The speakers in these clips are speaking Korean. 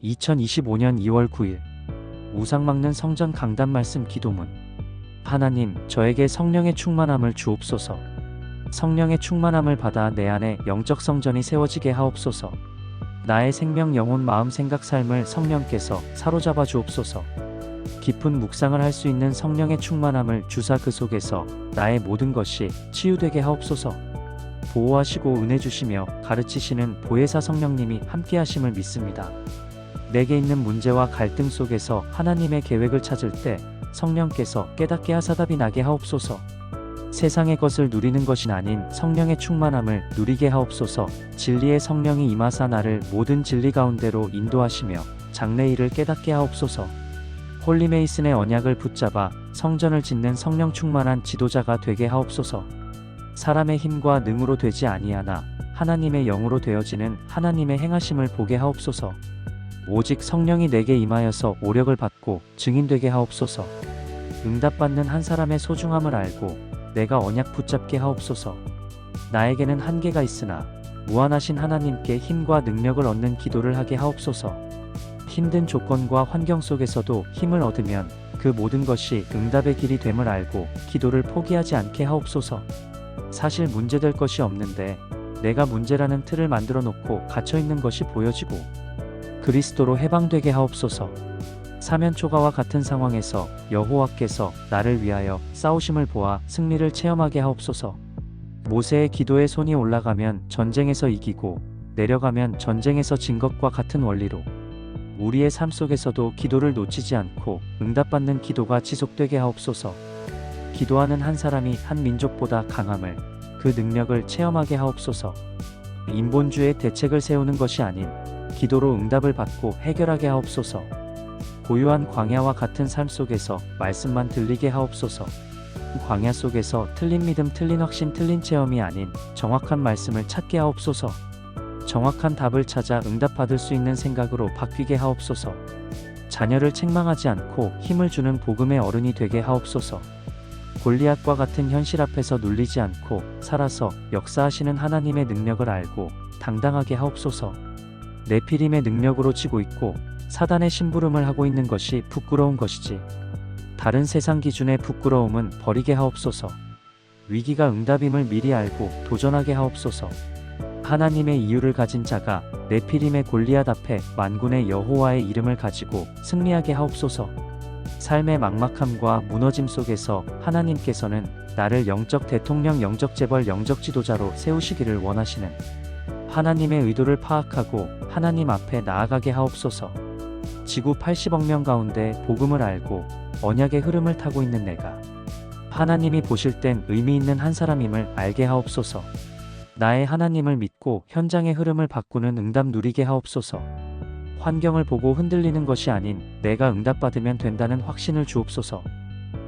2025년 2월 9일 우상 막는 성전 강단 말씀 기도문. 하나님, 저에게 성령의 충만함을 주옵소서. 성령의 충만함을 받아 내 안에 영적 성전이 세워지게 하옵소서. 나의 생명, 영혼, 마음, 생각, 삶을 성령께서 사로잡아 주옵소서. 깊은 묵상을 할 수 있는 성령의 충만함을 주사 그 속에서 나의 모든 것이 치유되게 하옵소서. 보호하시고 은혜 주시며 가르치시는 보혜사 성령님이 함께하심을 믿습니다. 내게 있는 문제와 갈등 속에서 하나님의 계획을 찾을 때 성령께서 깨닫게 하사 답이 나게 하옵소서. 세상의 것을 누리는 것이 아닌 성령의 충만함을 누리게 하옵소서. 진리의 성령이 임하사 나를 모든 진리 가운데로 인도하시며 장래일을 깨닫게 하옵소서. 홀리메이슨의 언약을 붙잡아 성전을 짓는 성령 충만한 지도자가 되게 하옵소서. 사람의 힘과 능으로 되지 아니하나 하나님의 영으로 되어지는 하나님의 행하심을 보게 하옵소서. 오직 성령이 내게 임하여서 오력을 받고 증인되게 하옵소서. 응답받는 한 사람의 소중함을 알고 내가 언약 붙잡게 하옵소서. 나에게는 한계가 있으나 무한하신 하나님께 힘과 능력을 얻는 기도를 하게 하옵소서. 힘든 조건과 환경 속에서도 힘을 얻으면 그 모든 것이 응답의 길이 됨을 알고 기도를 포기하지 않게 하옵소서. 사실 문제될 것이 없는데 내가 문제라는 틀을 만들어 놓고 갇혀있는 것이 보여지고 그리스도로 해방되게 하옵소서. 사면 초가와 같은 상황에서 여호와께서 나를 위하여 싸우심을 보아 승리를 체험하게 하옵소서. 모세의 기도에 손이 올라가면 전쟁에서 이기고 내려가면 전쟁에서 진 것과 같은 원리로 우리의 삶 속에서도 기도를 놓치지 않고 응답받는 기도가 지속되게 하옵소서. 기도하는 한 사람이 한 민족보다 강함을, 그 능력을 체험하게 하옵소서. 인본주의의 대책을 세우는 것이 아닌 기도로 응답을 받고 해결하게 하옵소서. 고요한 광야와 같은 삶 속에서 말씀만 들리게 하옵소서. 광야 속에서 틀린 믿음, 틀린 확신, 틀린 체험이 아닌 정확한 말씀을 찾게 하옵소서. 정확한 답을 찾아 응답받을 수 있는 생각으로 바뀌게 하옵소서. 자녀를 책망하지 않고 힘을 주는 복음의 어른이 되게 하옵소서. 골리앗과 같은 현실 앞에서 눌리지 않고 살아서 역사하시는 하나님의 능력을 알고 당당하게 하옵소서. 네피림의 능력으로 지고 있고 사단의 심부름을 하고 있는 것이 부끄러운 것이지 다른 세상 기준의 부끄러움은 버리게 하옵소서. 위기가 응답임을 미리 알고 도전하게 하옵소서. 하나님의 이유를 가진 자가 네피림의 골리앗 앞에 만군의 여호와의 이름을 가지고 승리하게 하옵소서. 삶의 막막함과 무너짐 속에서 하나님께서는 나를 영적 대통령, 영적 재벌, 영적 지도자로 세우시기를 원하시는 하나님의 의도를 파악하고 하나님 앞에 나아가게 하옵소서. 지구 80억 명 가운데 복음을 알고 언약의 흐름을 타고 있는 내가 하나님이 보실 땐 의미 있는 한 사람임을 알게 하옵소서. 나의 하나님을 믿고 현장의 흐름을 바꾸는 응답 누리게 하옵소서. 환경을 보고 흔들리는 것이 아닌 내가 응답받으면 된다는 확신을 주옵소서.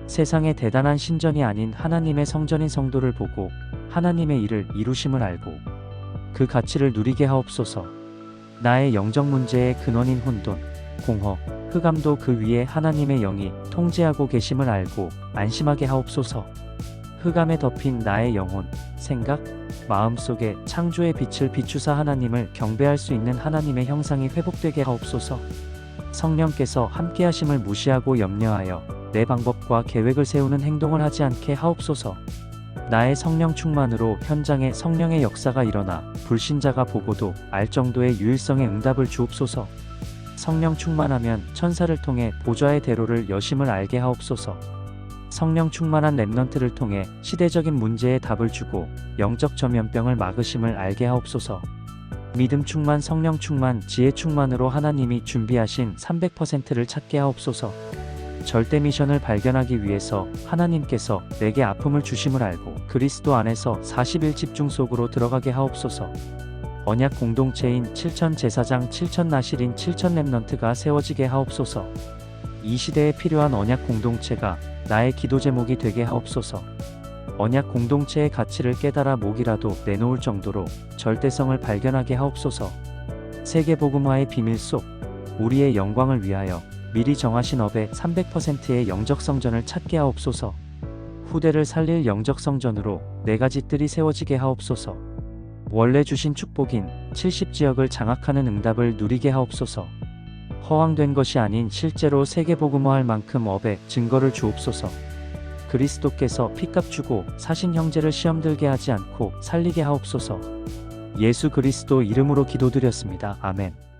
세상의 대단한 신전이 아닌 하나님의 성전인 성도를 보고 하나님의 일을 이루심을 알고 그 가치를 누리게 하옵소서. 나의 영적 문제의 근원인 혼돈, 공허, 흑암도 그 위에 하나님의 영이 통제하고 계심을 알고 안심하게 하옵소서. 흑암에 덮인 나의 영혼, 생각, 마음 속에 창조의 빛을 비추사 하나님을 경배할 수 있는 하나님의 형상이 회복되게 하옵소서. 성령께서 함께하심을 무시하고 염려하여 내 방법과 계획을 세우는 행동을 하지 않게 하옵소서. 나의 성령 충만으로 현장에 성령의 역사가 일어나 불신자가 보고도 알 정도의 유일성의 응답을 주옵소서. 성령 충만하면 천사를 통해 보좌의 대로를 여심을 알게 하옵소서. 성령 충만한 렘넌트를 통해 시대적인 문제에 답을 주고 영적 전염병을 막으심을 알게 하옵소서. 믿음 충만, 성령 충만, 지혜 충만으로 하나님이 준비하신 300%를 찾게 하옵소서. 절대 미션을 발견하기 위해서 하나님께서 내게 아픔을 주심을 알고 그리스도 안에서 40일 집중 속으로 들어가게 하옵소서. 언약 공동체인 7천 제사장, 7천 나실인 7천 렘넌트가 세워지게 하옵소서. 이 시대에 필요한 언약 공동체가 나의 기도 제목이 되게 하옵소서. 언약 공동체의 가치를 깨달아 목이라도 내놓을 정도로 절대성을 발견하게 하옵소서. 세계복음화의 비밀 속 우리의 영광을 위하여 미리 정하신 업의 300%의 영적 성전을 찾게 하옵소서. 후대를 살릴 영적 성전으로 4가지 뜰이 세워지게 하옵소서. 원래 주신 축복인 70지역을 장악하는 응답을 누리게 하옵소서. 허황된 것이 아닌 실제로 세계복음화할 만큼 업의 증거를 주옵소서. 그리스도께서 피값 주고 사신 형제를 시험 들게 하지 않고 살리게 하옵소서. 예수 그리스도 이름으로 기도드렸습니다. 아멘.